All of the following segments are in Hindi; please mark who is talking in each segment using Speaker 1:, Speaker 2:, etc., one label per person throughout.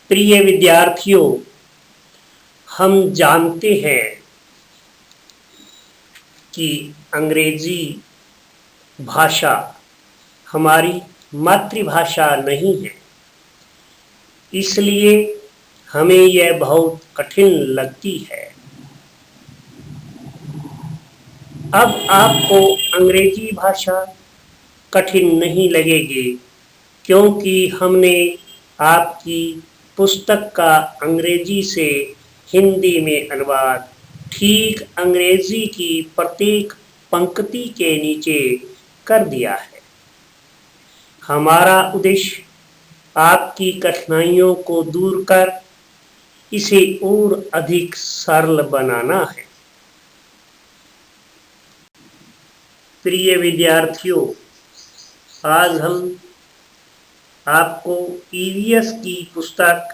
Speaker 1: प्रिय विद्यार्थियों, हम जानते हैं कि अंग्रेजी भाषा हमारी मातृभाषा नहीं है, इसलिए हमें यह बहुत कठिन लगती है। अब आपको अंग्रेजी भाषा कठिन नहीं लगेगी, क्योंकि हमने आपकी पुस्तक का अंग्रेजी से हिंदी में अनुवाद ठीक अंग्रेजी की प्रत्येक पंक्ति के नीचे कर दिया है। हमारा उद्देश्य आपकी कठिनाइयों को दूर कर इसे और अधिक सरल बनाना है। प्रिय विद्यार्थियों, आज हम आपको ईवीएस की पुस्तक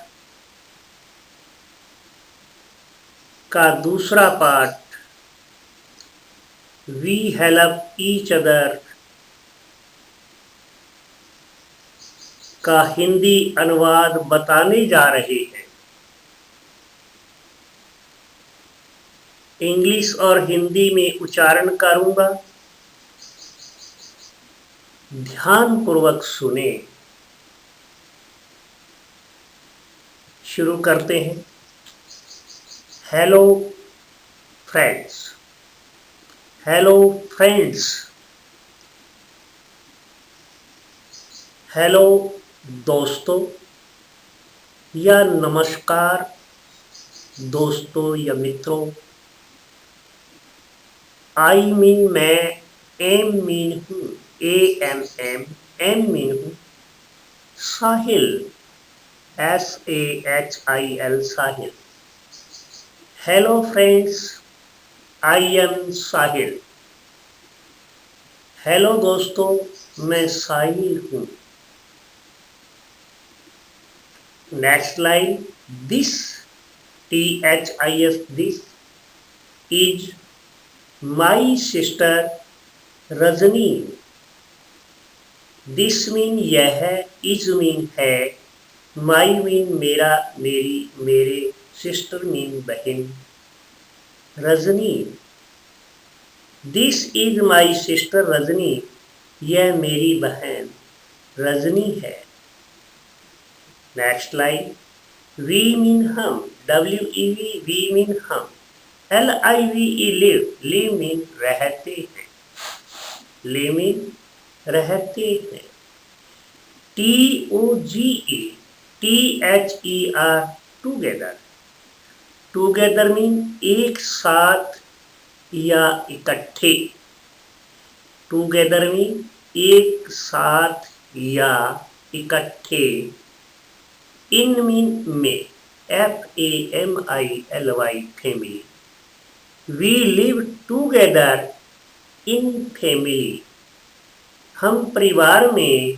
Speaker 1: का दूसरा पाठ वी हेल्प ईच अदर का हिंदी अनुवाद बताने जा रहे हैं। इंग्लिश और हिंदी में उच्चारण करूंगा, ध्यानपूर्वक सुने। शुरू करते हैं। Hello friends, hello friends, hello दोस्तों या नमस्कार दोस्तों या मित्रों। आई मीन मैं, एम मीन हूँ, एम मीन हूँ, साहिल, SAHIL Sahil. Hello friends, I am Sahil. Hello दोस्तों, मैं साहिल हूँ। Next line, this, THIS, this is my sister Rajni. This mean यह, इज मीन है, माई मीन मेरा, मेरी, मेरे, सिस्टर मीन बहन, Rajni. This is my sister Rajni, यह मेरी बहन रजनी है। नेक्स्ट लाइन, वी मीन हम, WEV, वी मीन हम, LIVE, लिव, लिव मीन रहते हैं, लिव मीन रहते हैं। TOGE, THER, together, together mean एक साथ या इकट्ठे, टूगेदर मीन एक साथ या इकट्ठे। इन मीन में, FAMILY, family. We live together in family, हम परिवार में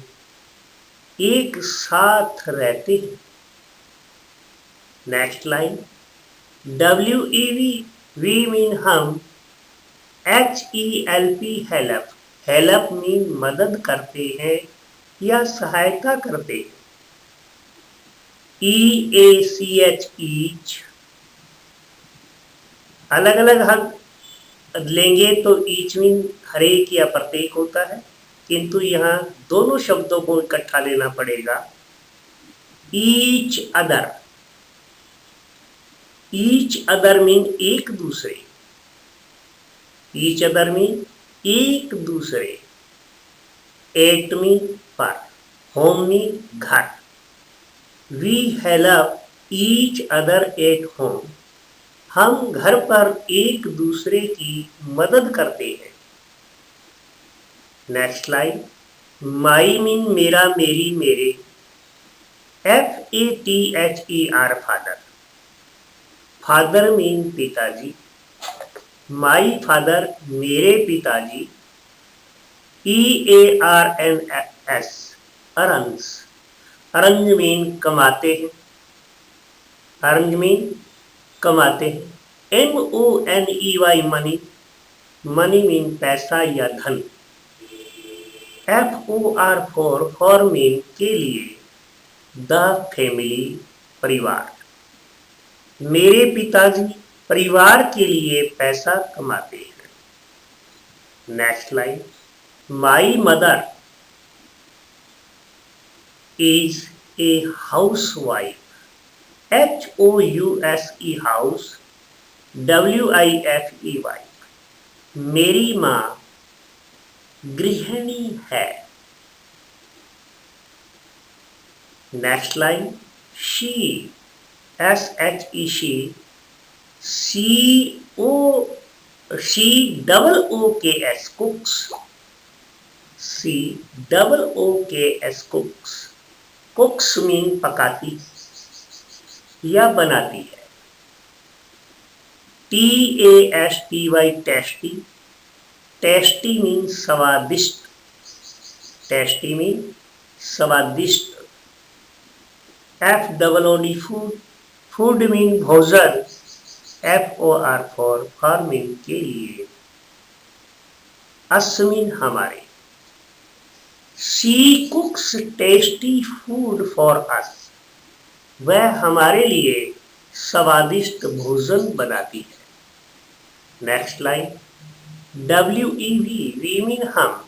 Speaker 1: एक साथ रहते हैं। Next line, WEV, we mean हम, HELP, हेल्प, हेल्प मीन मदद करते हैं या सहायता करते हैं। EACH, ईच, अलग अलग हम लेंगे तो ईच मीन हर एक या प्रत्येक होता है, किंतु यहाँ दोनों शब्दों को इकट्ठा लेना पड़ेगा। Each other, each other mean एक दूसरे, ईच अदर मीन एक दूसरे। एट मीन पर, होम मीन घर। We help each other at home, हम घर पर एक दूसरे की मदद करते हैं। नेक्स्ट लाइन, माई मीन मेरा, मेरी, मेरे, FATHER, फादर, फादर मीन पिताजी, माई फादर, मेरे पिताजी। EARNS, अर्न्स, अर्न मीन कमाते हैं, अर्न मीन कमाते हैं। MONEY, मनी, मनी मीन पैसा या धन। FOR, फॉर मीन के लिए। द फैमिली, परिवार। मेरे पिताजी परिवार के लिए पैसा कमाते हैं। Next line, my mother is a housewife. HOUSE house, WIFE। मेरी माँ गृहिणी है। Next line, she, SHE she, COOKS cooks, COOKS cooks। Cooks mean पकाती या बनाती है। TASTY टेस्टी, टेस्टी मीन स्वादिष्ट, टेस्टी मीन स्वादिष्ट। FOOD फूड, फूड मीन भोजन, FOR फॉर मीन के लिए। अस मीन हमारे। She cooks tasty food for us, वह हमारे लिए स्वादिष्ट भोजन बनाती है। Next line, WEV we mean हम।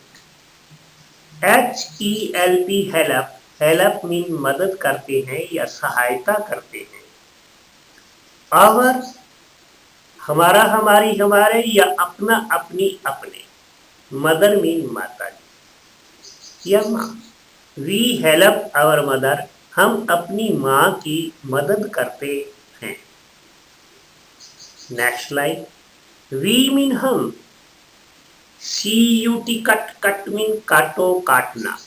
Speaker 1: HELP हेल्प, हेल्प मीन मदद करते हैं या सहायता करते हैं। आवर हमारा, हमारी, हमारे या अपना, अपनी, अपने। मदर मीन माता जी या माँ। वी हेल्प आवर मदर, हम अपनी माँ की मदद करते हैं। नेक्स्ट लाइन, वी मीन हम। CUT कट, कट मीन काटो, काटना।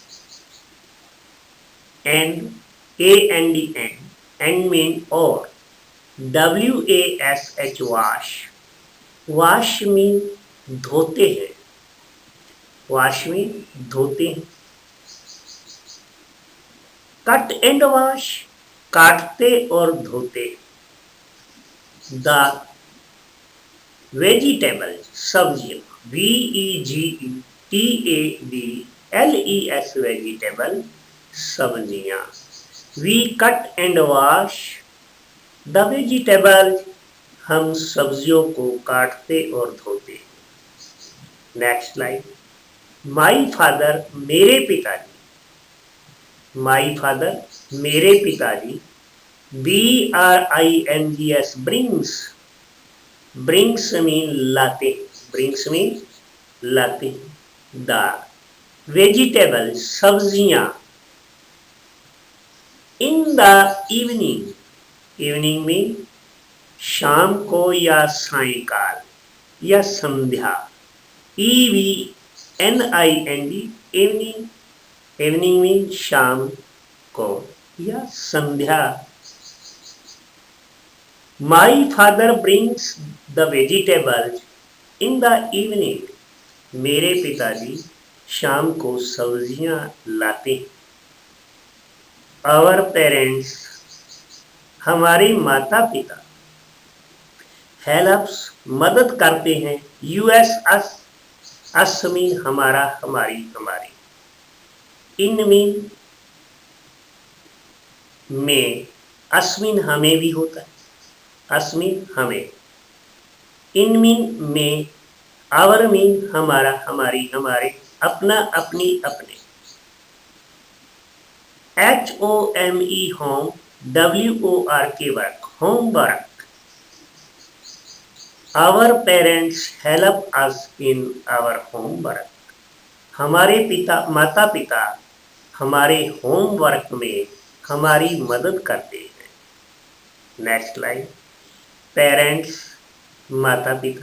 Speaker 1: एंड, AND एंड मीन और। WASH वाश, वाश मीन धोते हैं, वाश मीन धोते हैं। कट एंड वाश, काटते और धोते। द वेजिटेबल, सब्जियां, VEGETABLES वेजिटेबल, सब्जियां। We cut and wash the vegetable, हम सब्जियों को काटते और धोते। नेक्स्ट लाइन, माई फादर, मेरे पिताजी। माई फादर, मेरे पिताजी। BRINGS ब्रिंग्स, ब्रिंग्स मीन लाते, ब्रिंग्स मीन लाते। द वेजिटेबल, सब्जियां। इन द इवनिंग, इवनिंग में शाम को या सायंकाल या संध्या। EVNING इवनिंग, इवनिंग में शाम को या संध्या। My father brings the vegetables in the evening, मेरे पिताजी शाम को सब्जियां लाते हैं। आवर पेरेंट्स, हमारे माता पिता। हेल्प्स, मदद करते हैं। US अस, अस मीन हमारा, हमारी, हमारे। इन मीन में, अस मीन हमें भी होता है, अस मीन हमें। इन मीन में, आवर मीन हमारा, हमारी, हमारे, अपना, अपनी, अपने। HOME home, WORK work, homework. Our parents help us in our homework, हमारे पिता, माता पिता हमारे होमवर्क में हमारी मदद करते हैं। नेक्स्ट लाइन, पेरेंट्स, माता पिता।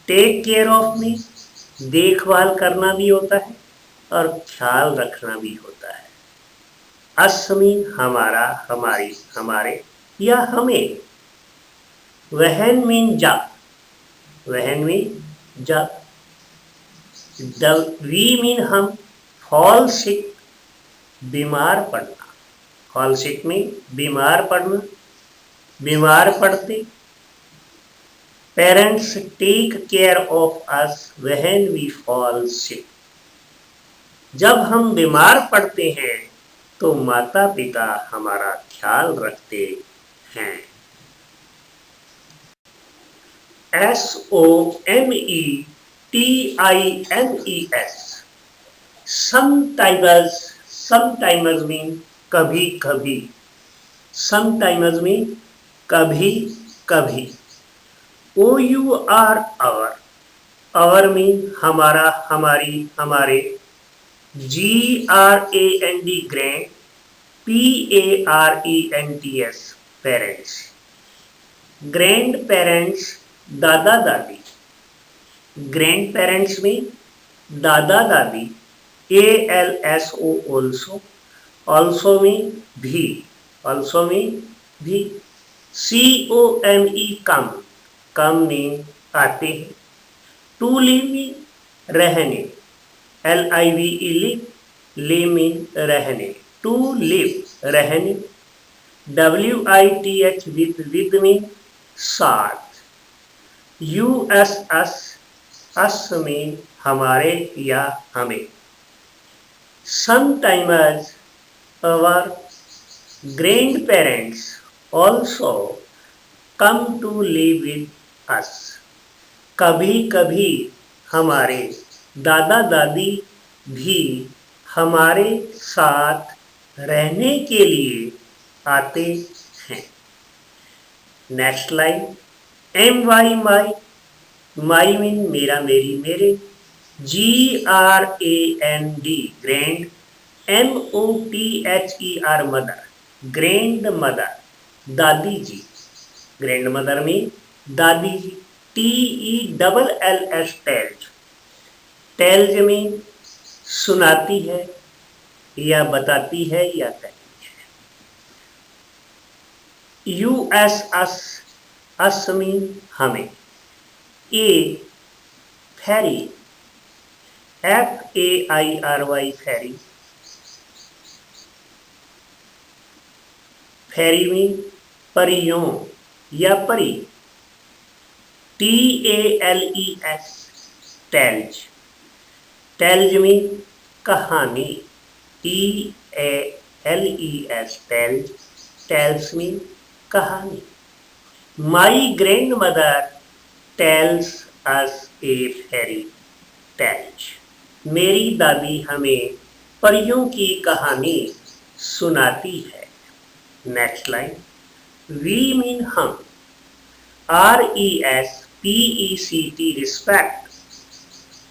Speaker 1: टेक केयर ऑफ मी, देखभाल करना भी होता है और ख्याल रखना भी होता है। अस मीन हमारा, हमारी, हमारे या हमें। वहन मीन जब, वहन मीन जब। वी मीन हम। फॉल सिक, बीमार पड़ना, फॉल सिक में बीमार पड़ना, बीमार पड़ते। Parents take care of us when we fall sick, जब हम बीमार पड़ते हैं तो माता पिता हमारा ख्याल रखते हैं। SOMETIMES sometimes mean कभी कभी, sometimes mean कभी कभी। OUR our mean हमारा हमारी हमारे। GRAND grand, PARENTS parents। Grand parents दादा दादी, ग्रैंड पेरेंट्स में दादा दादी। ALSO ऑल्सो में भी, ऑल्सो में भी। COME कम में आते हैं। टू लिव में रहने, LIVE ले में रहने, टू लिव रहने। WITH विद में साथ। USS अस में हमारे या हमें। Sometimes our grandparents also come to live with us। कभी कभी हमारे दादा दादी भी हमारे साथ रहने के लिए आते हैं। Next line, MY my mean मेरा मेरी मेरे। GRAND grand, MOTHER mother, grand mother दादी जी, ग्रैंड मदर में दादी जी। TELLS टेल्ज, टेल्ज में सुनाती है या बताती है या कहती है। USS अस में हमें। A फेरी, FAIRY फेरी, फेरी में परियों या परी। TALES टेल्ज, टेल्ज में कहानी। TALES टेल्ज, टेल्स में कहानी। My grandmother tells us a fairy tales, मेरी दादी हमें परियों की कहानी सुनाती है। नेक्स्ट लाइन, वी मीन हम। RESPECT रिस्पेक्ट,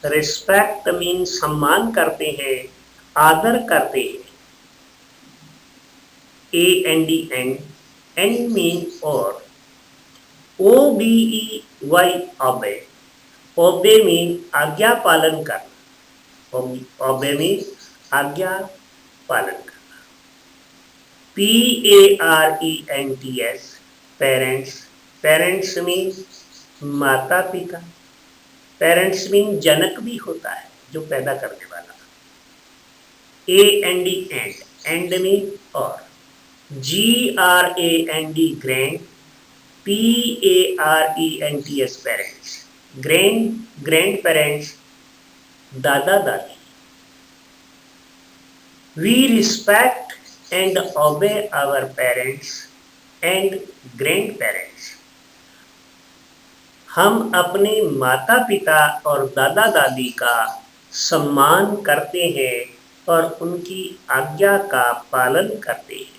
Speaker 1: रिस्पेक्ट मीन सम्मान करते हैं, आदर करते हैं। AND एंड मीन और। OBEY ओबे, ओबे मीन आज्ञा पालन करना, ओबे मीन आज्ञा पालन करना। PARENTS पेरेंट्स, पेरेंट्स मीन माता पिता। पेरेंट्स मीन जनक भी होता है जो पैदा करने वाला। एंड मीन और। GRAND grand, PARENTS parents, grand parents दादा दादी। We respect and obey our parents and grand parents, हम अपने माता पिता और दादा दादी का सम्मान करते हैं और उनकी आज्ञा का पालन करते हैं।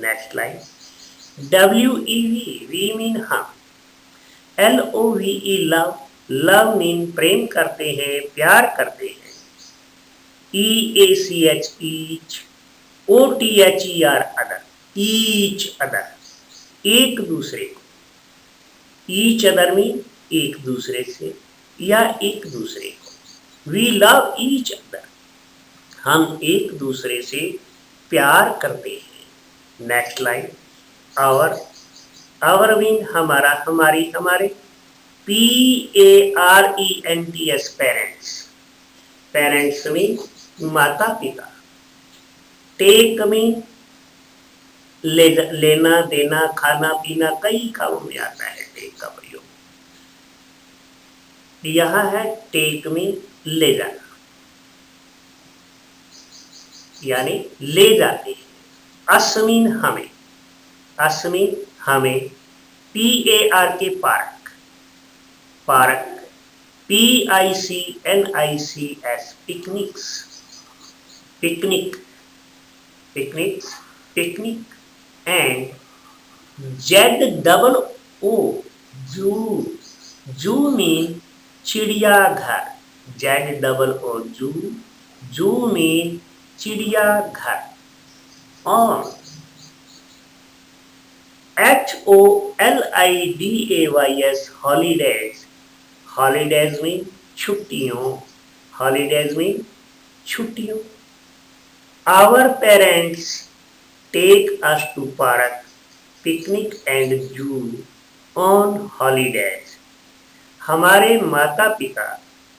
Speaker 1: Next line, WEV we mean हम। LOVE लव, लव मीन प्रेम करते हैं, प्यार करते हैं। EACH each, OTHER other, each other एक दूसरे को। ईच अदर में एक दूसरे से या एक दूसरे को। वी लव ईच अदर, हम एक दूसरे से प्यार करते हैं। नेक्स्ट लाइन, आवर मीन हमारा हमारी हमारे। PARENTS पेरेंट्स, पेरेंट्स मीन माता पिता। टेक मीन लेना देना खाना पीना, कई कामों में आता है टेक का प्रयोग। यह है टेक मीन ले जाना। यानी ले जाते हैं। अस मीन हमें, अस मीन हमें, PARK park, park, PICNICS picnics, picnic, picnics, picnic, and ZOO जू, जू मीन चिड़ियाघर, ZOO जू, जू मीन चिड़ियाघर। और HOLIDAYS हॉलीडेज, हॉलीडेज मीन छुट्टियों, हॉलीडेज मीन छुट्टियों। Our parents take us to park, picnic and zoo on holidays. हमारे माता पिता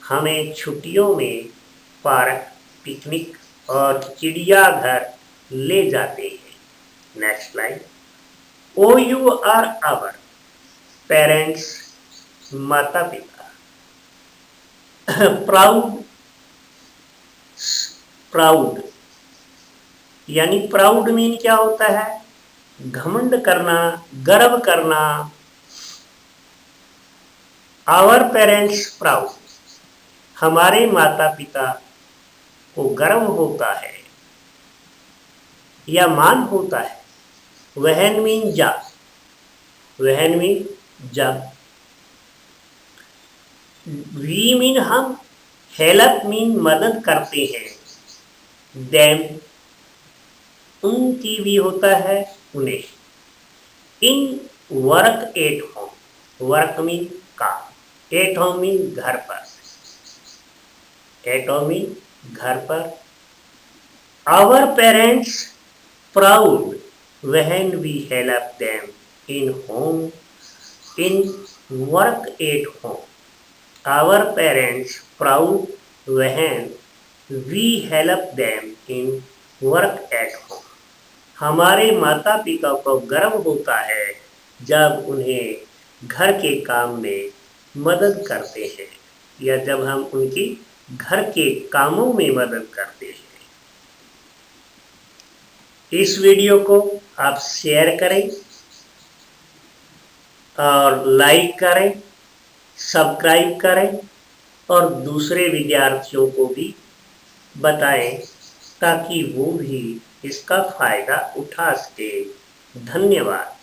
Speaker 1: हमें छुट्टियों में पार्क, पिकनिक और चिड़ियाघर ले जाते हैं। Next line, OUR our, parents माता पिता। प्राउड, प्राउड यानी प्राउड मीन क्या होता है? घमंड करना, गर्व करना। आवर पेरेंट्स प्राउड, हमारे माता पिता को गर्व होता है या मान होता है। व्हेन मीन जब, व्हेन मीन जब। वी मीन हम, हेल्प मीन मदद करते हैं। देम, उनकी भी होता है उन्हें। In work at home, work mean काम, एट होम मीन घर पर, एट होम मीन घर पर। Our parents proud when we help them in home, in work at home. Our parents proud when we help them in work at home. हमारे माता पिता को गर्व होता है जब उन्हें घर के काम में मदद करते हैं या जब हम उनकी घर के कामों में मदद करते हैं। इस वीडियो को आप शेयर करें और लाइक करें, सब्सक्राइब करें और दूसरे विद्यार्थियों को भी बताएं ताकि वो भी इसका फायदा उठा सके। धन्यवाद।